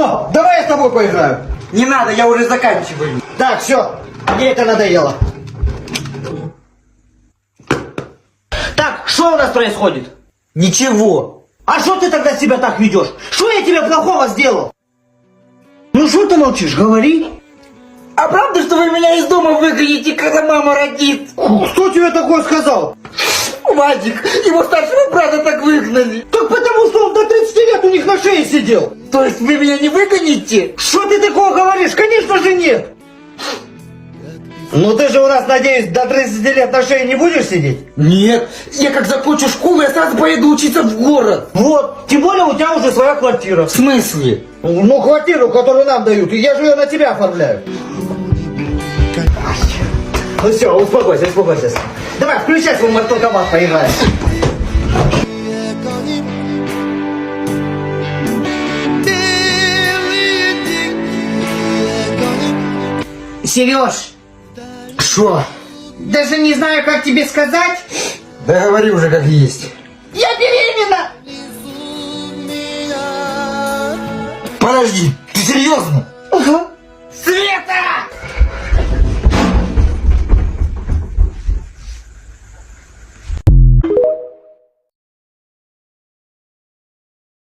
О, давай я с тобой поиграю. Не надо, я уже заканчиваю. Так, все, мне это надоело. Так, что у нас происходит? Ничего. А что ты тогда себя так ведешь? Что я тебе плохого сделал? Ну что ты молчишь, говори. А правда, что вы меня из дома выгоните, когда мама родит? Кто тебе такое сказал? Вадик, его старшего брата так выгнали. Так потому что он до 30 лет у них на шее сидел. То есть вы меня не выгоните? Что ты такого говоришь? Конечно же нет. Ну ты же у нас, надеюсь, до 30 лет на шее не будешь сидеть? Нет, я как закончу школу, я сразу поеду учиться в город. Вот, тем более у тебя уже своя квартира. В смысле? Ну, квартиру, которую нам дают, и я же ее на тебя оформляю. Ну все, успокойся, успокойся. Давай, включай свой Mortal Kombat, поиграем. Сереж, Что? даже не знаю, как тебе сказать. Да говори уже как есть. Я беременна! Подожди, ты серьезно?